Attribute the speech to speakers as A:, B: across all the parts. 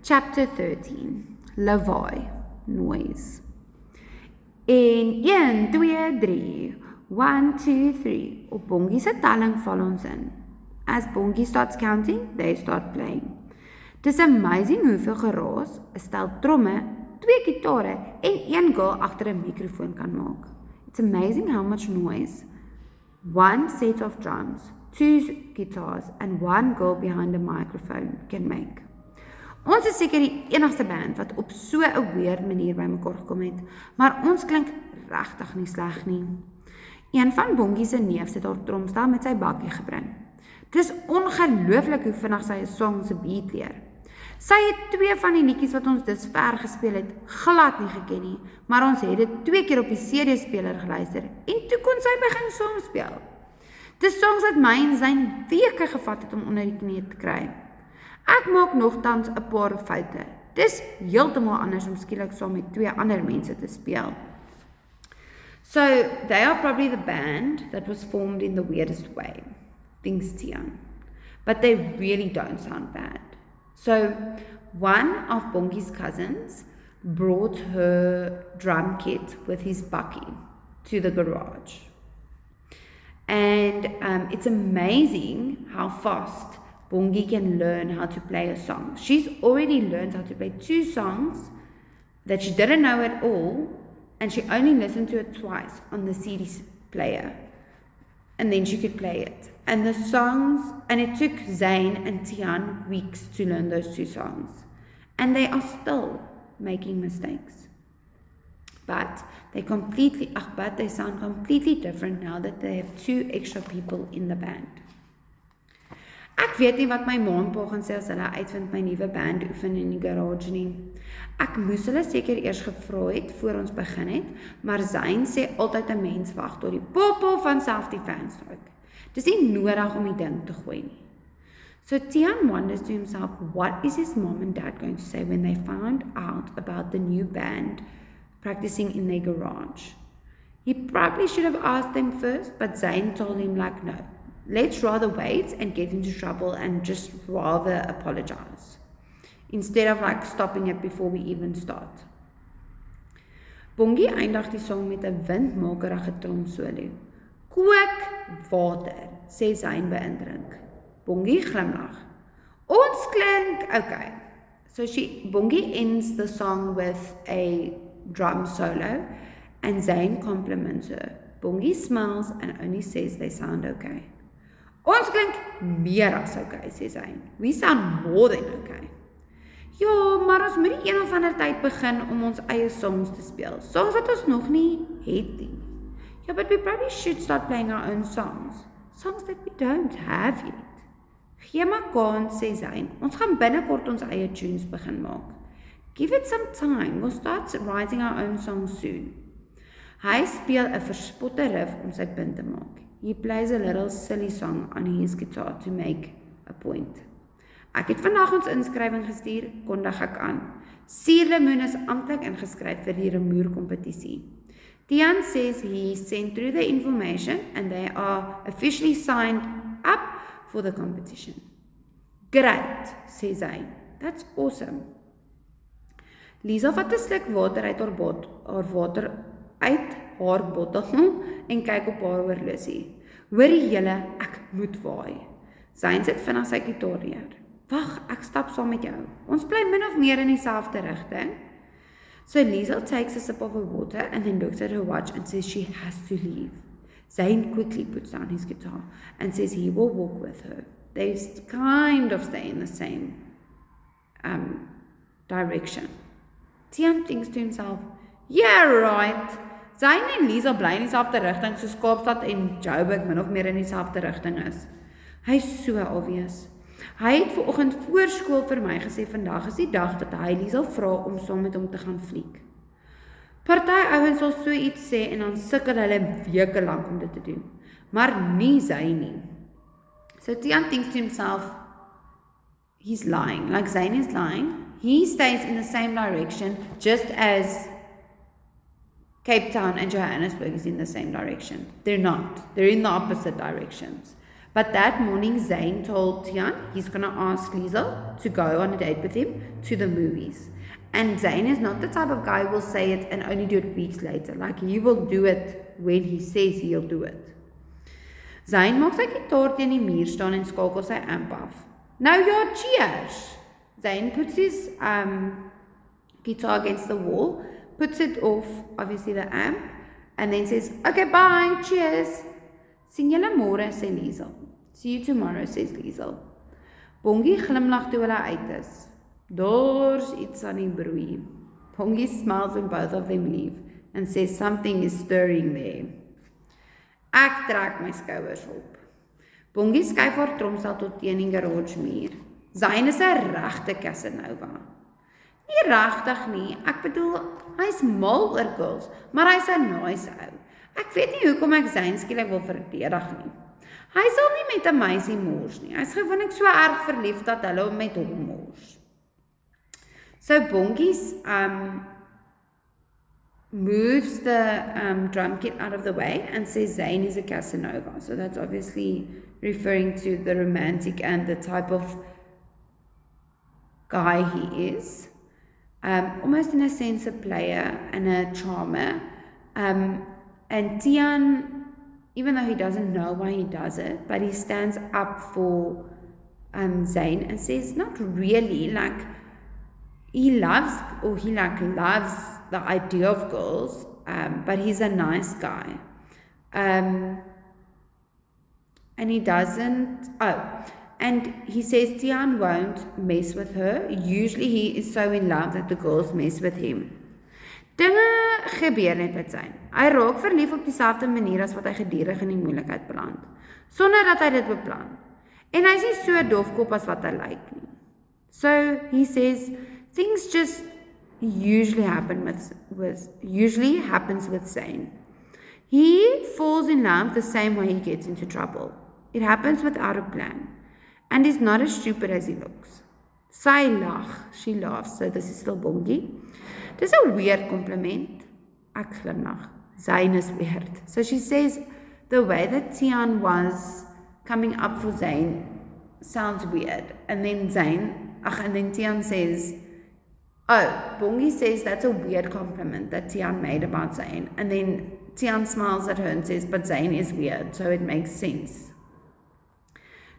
A: Chapter 13, Lawaai, noise. En 1, 2, 3, 1, 2, 3. Op Bongie se telling val ons in. As Bongie starts counting, they start playing. Dis amazing hoeveel geraas, 'n stel tromme, 2 gitare en 1 girl agter 'n mikrofoon kan maak. It's amazing how much noise 1 set of drums, 2 guitars and 1 girl behind a microphone can make. Ons is seker die enigste band wat op so 'n weird manier bymekaar gekom het, maar ons klink regtig nie sleg nie. Een van Bongie se neefs het haar tromstel met sy bakkie gebring. Dit is ongelooflik hoe vinnig sy 'n song se beat leer. Sy het 2 van die liedjies wat ons dusver gespeel het, glad nie geken nie, maar ons het dit 2 keer op die CD-speler geluister en toe kon sy begin saam speel. Dis songs wat my en Zyn weke gevat het om onder die knie te kry. Ek maak nogtans 'n paar foute. Dis heeltemal anders om skielik saam met 2 ander mense te speel. So, they are probably the band that was formed in the weirdest way, thinks Tiaan. But they really don't sound bad. So, one of Bongie's cousins brought her drum kit with his bakkie to the garage. And it's amazing how fast Bongie can learn how to play a song. She's already learned how to play 2 songs that she didn't know at all, and she only listened to it twice on the CD player. And then she could play it. And the songs, and it took Zane and Tiaan weeks to learn those 2 songs. And they are still making mistakes. But they sound completely different now that they have 2 extra people in the band. Ek weet nie wat my ma en pa gaan sê as hulle uitvind my nuwe band oefen in die garage nie. Ek moes hulle seker eers gevra het voor ons begin het, maar Zyn sê altyd 'n mens wag tot die popo van self die fans raak. Dis nie nodig om die ding te gooi nie. So Tiaan wonders to himself, what is his mom and dad going to say when they found out about the new band practicing in their garage? He probably should have asked them first, but Zane told him like, no, let's rather wait and get into trouble and just rather apologize, instead of like stopping it before we even start. Bongie eindig die song met 'n windmakerige tromsolo. Kook water, sê Zyn beïndruk. Bongie glimlag. Ons klink okay. So Bongie ends the song with a drum solo and Zane compliments her. Bongie smiles and only says they sound okay. Ons klink meer as okay, sê Zyn. We sound more than okay. Ja, maar ons moet die een of ander tyd begin om ons eie songs te speel. Songs wat ons nog nie het nie. Yeah, but we probably should start playing our own songs. Songs that we don't have yet. Gee maar kans, sê Zyn. Ons gaan binnekort ons eie tunes begin maak. Give it some time. We'll start writing our own songs soon. Hy speel 'n verspotte riff om sy punt te maak. He plays a little silly song on his guitar to make a point. Ek het vandag ons inskrywing gestuur, kondig ek aan. Suurlemoen is amptelik ingeskryf vir die remoer kompetisie. Tiaan says he sent through the information and they are officially signed up for the competition. Great, says Zyn. That's awesome. Lisa vat 'n sluk water uit haar bottel en kyk op haar horlosie. Hoorie julle, ek moet waai. Zyn sit vinnig sy gitaar neer. Wag, ek stap saam met jou. Ons bly min of meer in dieselfde rigting. So Liesel takes a sip of her water and then looks at her watch and says she has to leave. Zane quickly puts down his guitar and says he will walk with her. They kind of stay in the same direction. Tiaan thinks to himself, yeah, right. Zane en Liesel bly in dieselfde rigting soos Kaapstad en Joburg min of meer in dieselfde rigting is. Hy is so obvious. Hy het vanoggend voor skool vir my gesê vandag is die dag dat hy Liesel vra om saam met hom te gaan fliek. Party ouens sal so iets sê en dan sukkel hulle weke lank om dit te doen. Maar nie Zane nie. So Tiaan thinks to himself, he's lying, like Zane is lying. He stays in the same direction just as Cape Town and Johannesburg is in the same direction. They're not. They're in the opposite directions. But that morning, Zayn told Tian he's going to ask Liesel to go on a date with him to the movies. And Zayn is not the type of guy who will say it and only do it weeks later. Like, he will do it when he says he'll do it. Zayn maak sy gitaar teen die muur staan en skakel sy amp af. Nou ja, cheers! Zayn puts his guitar against the wall, puts it off, obviously the amp, and then says, okay, bye, cheers! Sien julle môre, sê Liesel. See you tomorrow, says Liesel. Bongie glimlag toe hulle uit is. Daar's iets aan die broei. Bongie smiles when both of them leave and says something is stirring there. Ek trek my skouers op. Bongie skuif haar tromstel tot teen die garage muur. Zayn is 'n regte Casanova. Nie regtig nie, ek bedoel, hy's mal oor girls, maar hy's 'n nice ou. Ek weet nie hoekom ek Zayn skielik wil verdedig nie. Hy sal nie met 'n meisie mors nie. Hy's gewoonlik so erg verlief dat hulle hom met hom mors. So Bongie's moves the drum kit out of the way and says Zayn is a Casanova. So that's obviously referring to the romantic and the type of guy he is. Almost in a sense a player and a charmer. And Tian, even though he doesn't know why he does it, but he stands up for Zayn and says not really, like he loves the idea of girls, but he's a nice guy. And he doesn't, and he says Tian won't mess with her. Usually he is so in love that the girls mess with him. Dinge gebeur net met Zayn. Hy raak verlief op dieselfde manier as wat hy gedurig in die moeilikheid beland, sonder dat hy dit beplan. En hy is nie so dofkop as wat hy lyk nie. So he says things just usually happens with Zayn. He falls in love the same way he gets into trouble. It happens without a plan. And is not as stupid as he looks. Sy lag, she laughs, so this is still Bongie. Dis 'n weird compliment. Ek glimlag. Zayn is weird. So she says the way that Tian was coming up for Zayn sounds weird. And then Tian says, Bongie says that's a weird compliment that Tian made about Zayn. And then Tian smiles at her and says, but Zayn is weird, so it makes sense.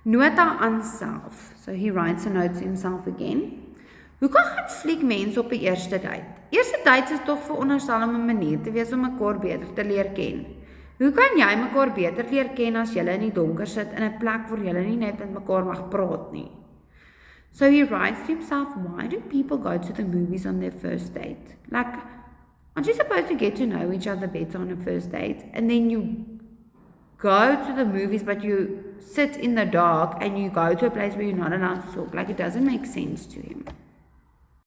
A: Nota aan self. So he writes a note to himself again. Hoe gaan fliek mense op 'n eerste date? Eerste dates is tog veronderstel om 'n manier te wees om mekaar beter te leer ken. Hoe kan jy mekaar beter leer ken as julle in die donker sit in 'n plek waar julle nie net met mekaar mag praat nie? So he writes to himself, why do people go to the movies on their first date? Like, aren't you supposed to get to know each other better on a first date? And then you go to the movies, but you sit in the dark and you go to a place where you're not allowed to talk. Like, it doesn't make sense to him.